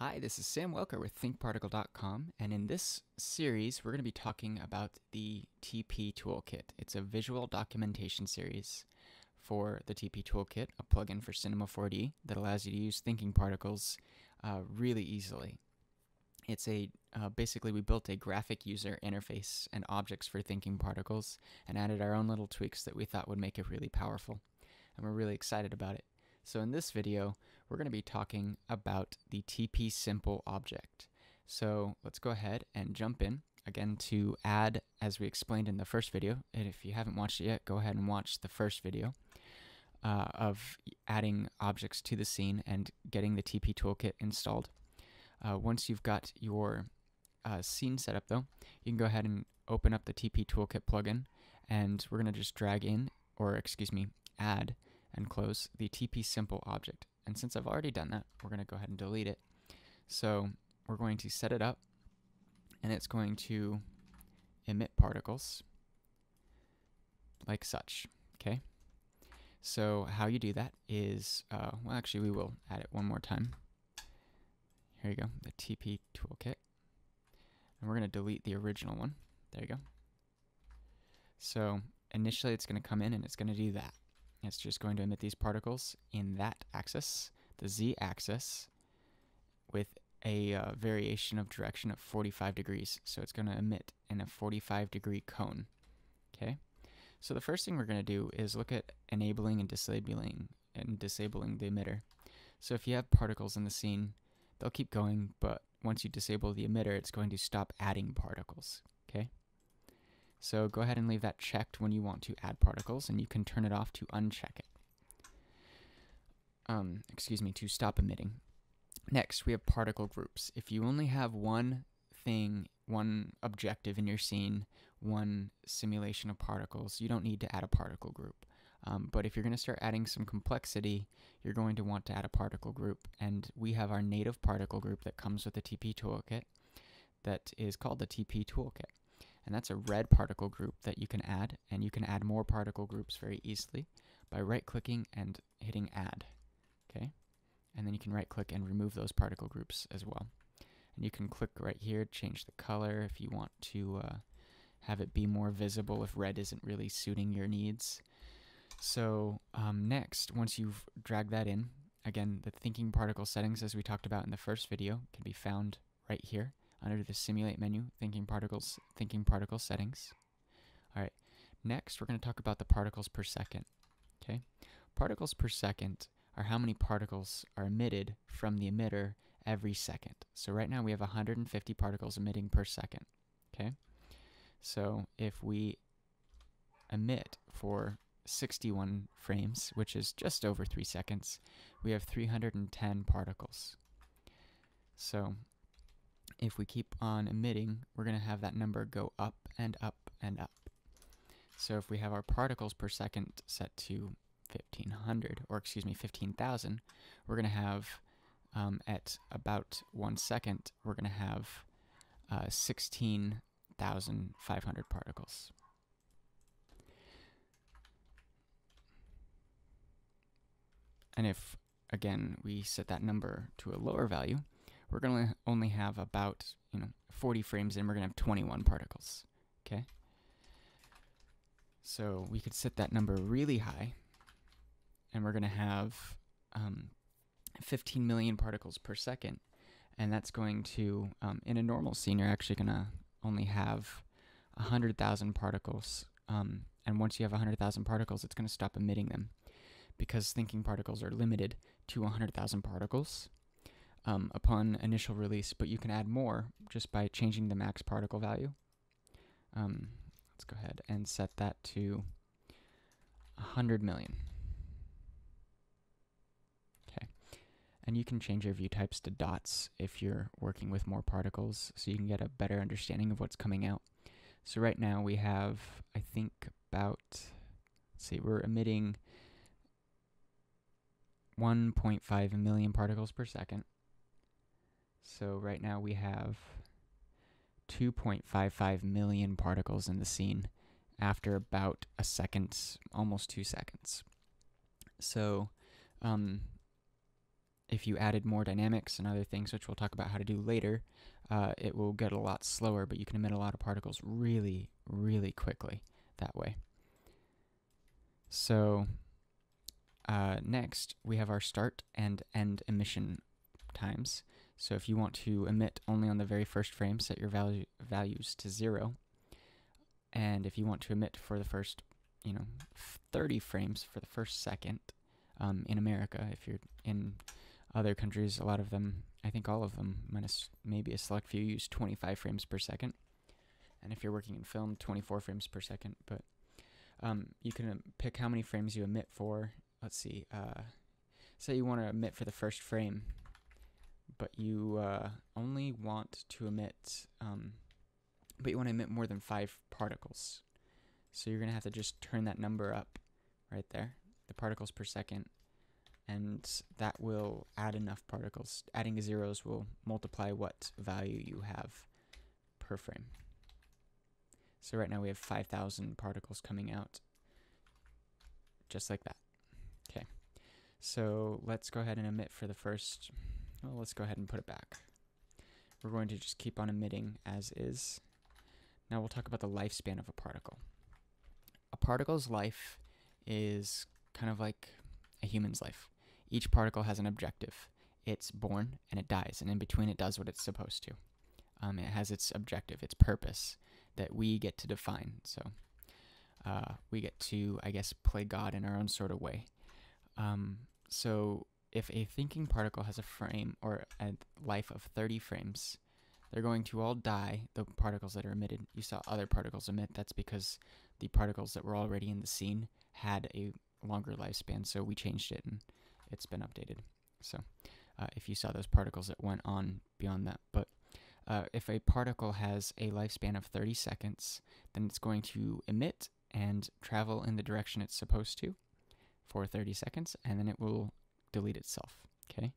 Hi, this is Sam Welker with thinkparticle.com, and in this series we're going to be talking about the TP Toolkit. It's a visual documentation series for the TP Toolkit, a plugin for Cinema 4D that allows you to use thinking particles really easily. It's basically we built a graphic user interface and objects for thinking particles and added our own little tweaks that we thought would make it really powerful, and we're really excited about it. So in this video, we're going to be talking about the TPSimple object. So let's go ahead and jump in again to add, as we explained in the first video. And if you haven't watched it yet, go ahead and watch the first video of adding objects to the scene and getting the TP Toolkit installed. Once you've got your scene set up though, you can go ahead and open up the TP Toolkit plugin, and we're going to just drag in, or excuse me, add and close the TPSimple object. And since I've already done that, we're going to go ahead and delete it. So we're going to set it up, and it's going to emit particles like such. Okay. So how you do that is, well, actually, we will add it one more time. Here you go, the TP Toolkit. And we're going to delete the original one. There you go. So initially, it's going to come in and it's going to do that. It's just going to emit these particles in that axis, the z-axis, with a variation of direction of 45 degrees. So it's going to emit in a 45-degree cone. Okay. So the first thing we're going to do is look at enabling and disabling the emitter. So if you have particles in the scene, they'll keep going, but once you disable the emitter, it's going to stop adding particles. Okay. So go ahead and leave that checked when you want to add particles, and you can turn it off to uncheck it. To stop emitting. Next, we have particle groups. If you only have one thing, one objective in your scene, one simulation of particles, you don't need to add a particle group. But if you're going to start adding some complexity, you're going to want to add a particle group. And we have our native particle group that comes with the TP Toolkit that is called the TP Toolkit. And that's a red particle group that you can add, and you can add more particle groups very easily by right-clicking and hitting Add. Okay, and then you can right-click and remove those particle groups as well. And you can click right here, change the color if you want to have it be more visible if red isn't really suiting your needs. So next, once you've dragged that in, again, the thinking particle settings, as we talked about in the first video, can be found right here under the Simulate menu, Thinking Particle Settings. All right, next we're going to talk about the particles per second. Okay, particles per second are how many particles are emitted from the emitter every second. So right now we have 150 particles emitting per second. Okay, so if we emit for 61 frames, which is just over 3 seconds, we have 310 particles. So if we keep on emitting, we're going to have that number go up and up and up. So if we have our particles per second set to 15,000, we're going to have, at about 1 second, we're going to have 16,500 particles. And if, again, we set that number to a lower value, we're going to only have about 40 frames in, we're going to have 21 particles. Okay? So we could set that number really high, and we're going to have 15 million particles per second. And that's going to, in a normal scene, you're actually going to only have 100,000 particles. And once you have 100,000 particles, it's going to stop emitting them, because thinking particles are limited to 100,000 particles upon initial release, but you can add more just by changing the max particle value. Let's go ahead and set that to 100 million. Okay, and you can change your view types to dots if you're working with more particles, so you can get a better understanding of what's coming out. So right now we have, I think, about, let's see, we're emitting 1.5 million particles per second. So right now we have 2.55 million particles in the scene after about a second, almost 2 seconds. So if you added more dynamics and other things, which we'll talk about how to do later, it will get a lot slower, but you can emit a lot of particles really, really quickly that way. So next, we have our start and end emission times. So if you want to emit only on the very first frame, set your values to 0. And if you want to emit for the first, 30 frames for the first second, in America, if you're in other countries, a lot of them, I think all of them, minus maybe a select few, use 25 frames per second. And if you're working in film, 24 frames per second. But you can pick how many frames you emit for. Let's see, say you want to emit for the first frame, but you only want to emit, but you want to emit more than 5 particles. So you're going to have to just turn that number up right there, the particles per second, and that will add enough particles. Adding zeros will multiply what value you have per frame. So right now we have 5,000 particles coming out, just like that. Okay, so let's go ahead and emit for the first, well, let's go ahead and put it back. We're going to just keep on emitting as is. Now we'll talk about the lifespan of a particle. A particle's life is kind of like a human's life. Each particle has an objective. It's born and it dies, and in between it does what it's supposed to. It has its objective, its purpose that we get to define. So we get to, I guess, play God in our own sort of way. So if a thinking particle has a frame or a life of 30 frames, they're going to all die, the particles that are emitted. You saw other particles emit. That's because the particles that were already in the scene had a longer lifespan, so we changed it and it's been updated. So if you saw those particles that went on beyond that. But if a particle has a lifespan of 30 seconds, then it's going to emit and travel in the direction it's supposed to for 30 seconds, and then it will delete itself, okay?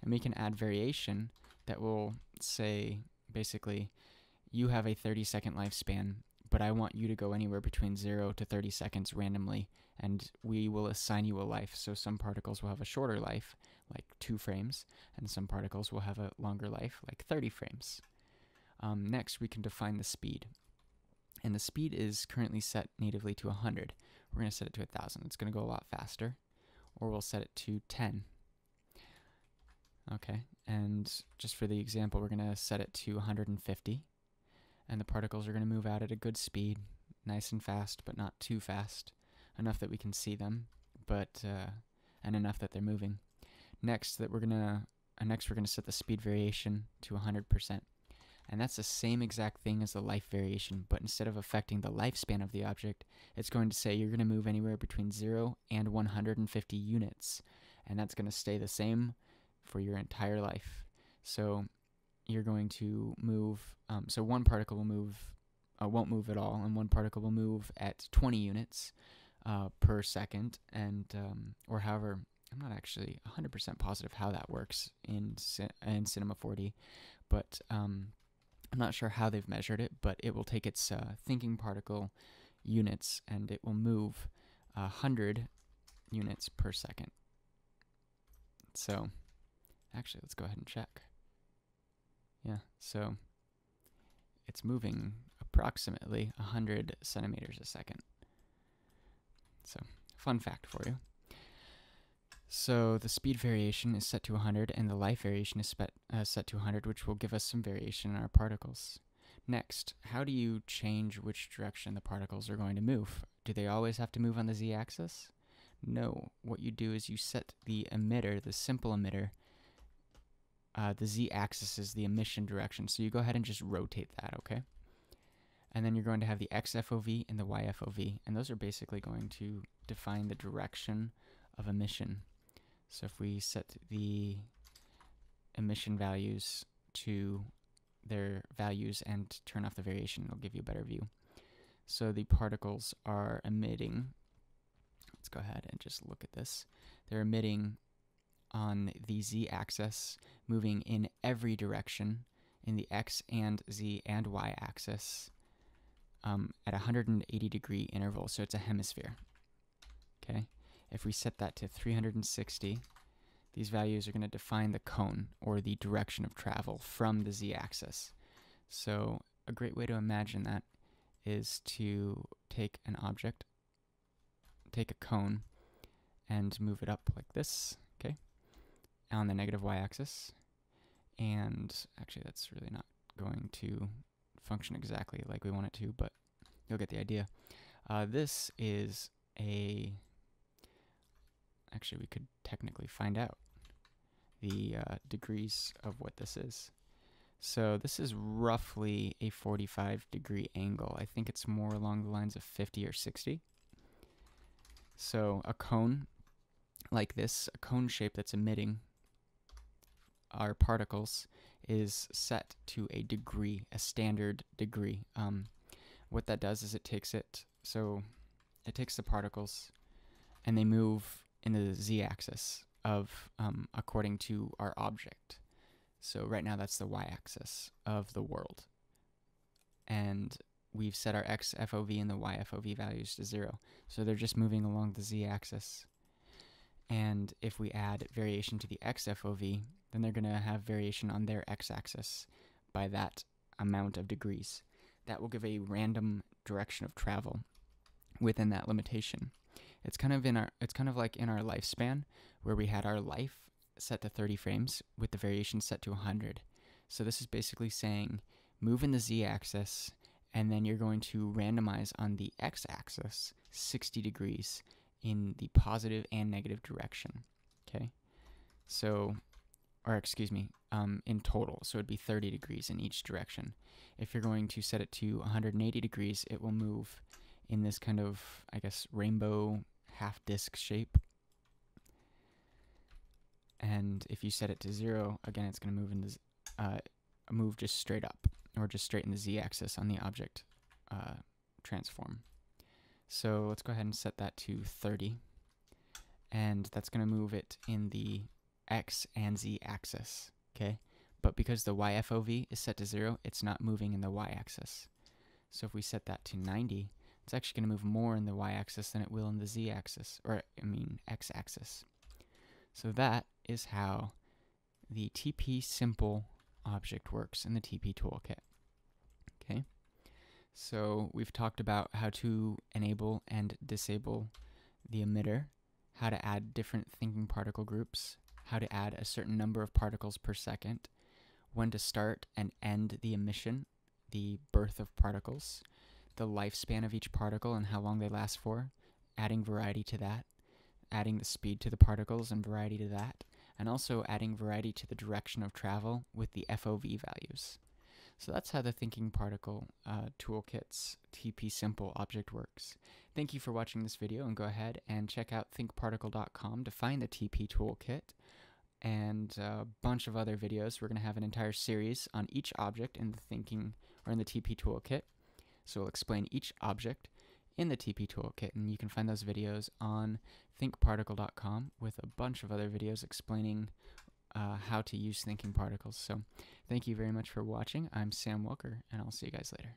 And we can add variation that will say, basically, you have a 30-second lifespan, but I want you to go anywhere between 0 to 30 seconds randomly, and we will assign you a life. So some particles will have a shorter life, like 2 frames, and some particles will have a longer life, like 30 frames. Next, we can define the speed. And the speed is currently set natively to 100. We're going to set it to 1,000. It's going to go a lot faster. Or we'll set it to 10. Okay, and just for the example, we're going to set it to 150. And the particles are going to move out at a good speed, nice and fast, but not too fast. Enough that we can see them, but and enough that they're moving. Next, we're going to set the speed variation to 100%. And that's the same exact thing as the life variation, but instead of affecting the lifespan of the object, it's going to say you're going to move anywhere between 0 and 150 units. And that's going to stay the same for your entire life. So you're going to move, so one particle will move, won't move at all, and one particle will move at 20 units per second, and or however, I'm not actually 100% positive how that works in Cinema 4D, but I'm not sure how they've measured it, but it will take its thinking particle units and it will move 100 units per second. So, actually, let's go ahead and check. Yeah, so it's moving approximately 100 centimeters a second. So, fun fact for you. So the speed variation is set to 100 and the life variation is set to 100, which will give us some variation in our particles. Next, how do you change which direction the particles are going to move? Do they always have to move on the z-axis? No. What you do is you set the emitter, the simple emitter, the z-axis is the emission direction, so you go ahead and just rotate that, okay? And then you're going to have the x-FOV and the y-FOV, and those are basically going to define the direction of emission. So if we set the emission values to their values and turn off the variation, it'll give you a better view. So the particles are emitting, let's go ahead and just look at this. They're emitting on the z-axis, moving in every direction in the x and z and y axis at 180 degree interval, so it's a hemisphere. Okay. If we set that to 360, these values are going to define the cone, or the direction of travel from the z-axis. So a great way to imagine that is to take an object, take a cone, and move it up like this, okay, on the negative y-axis. And actually that's really not going to function exactly like we want it to, but you'll get the idea. This is actually we could technically find out the degrees of what this is. So this is roughly a 45-degree angle. I think it's more along the lines of 50 or 60. So a cone like this, a cone shape that's emitting our particles, is set to a degree, a standard degree. What that does is it takes the particles and they move in the z-axis of according to our object. So right now that's the y-axis of the world, and we've set our x FOV and the y FOV values to 0, so they're just moving along the z-axis. And if we add variation to the x FOV, then they're going to have variation on their x-axis by that amount of degrees. That will give a random direction of travel within that limitation. It's kind of like in our lifespan, where we had our life set to 30 frames with the variation set to 100. So this is basically saying move in the z-axis, and then you're going to randomize on the x-axis 60 degrees in the positive and negative direction. Okay, so, or excuse me, in total, so it'd be 30 degrees in each direction. If you're going to set it to 180 degrees, it will move in this kind of, I guess, rainbow half disc shape. And if you set it to 0, again, it's going to move in this, move just straight up, or just straight in the z-axis on the object transform. So let's go ahead and set that to 30, and that's going to move it in the x and z axis, okay? But because the y FOV is set to 0, it's not moving in the y-axis. So if we set that to 90, it's actually going to move more in the y-axis than it will in the z-axis, or I mean x-axis. So that is how the TPSimple object works in the TP Toolkit. Okay, so we've talked about how to enable and disable the emitter, how to add different thinking particle groups, how to add a certain number of particles per second, when to start and end the emission, the birth of particles, the lifespan of each particle and how long they last for, adding variety to that, adding the speed to the particles and variety to that, and also adding variety to the direction of travel with the FOV values. So that's how the Thinking Particle Toolkit's TPSimple object works. Thank you for watching this video, and go ahead and check out thinkparticle.com to find the TP Toolkit and a bunch of other videos. We're going to have an entire series on each object in the Thinking, or in the TP Toolkit. So we'll explain each object in the TP Toolkit, and you can find those videos on thinkparticle.com with a bunch of other videos explaining how to use thinking particles. So thank you very much for watching. I'm Sam Welker, and I'll see you guys later.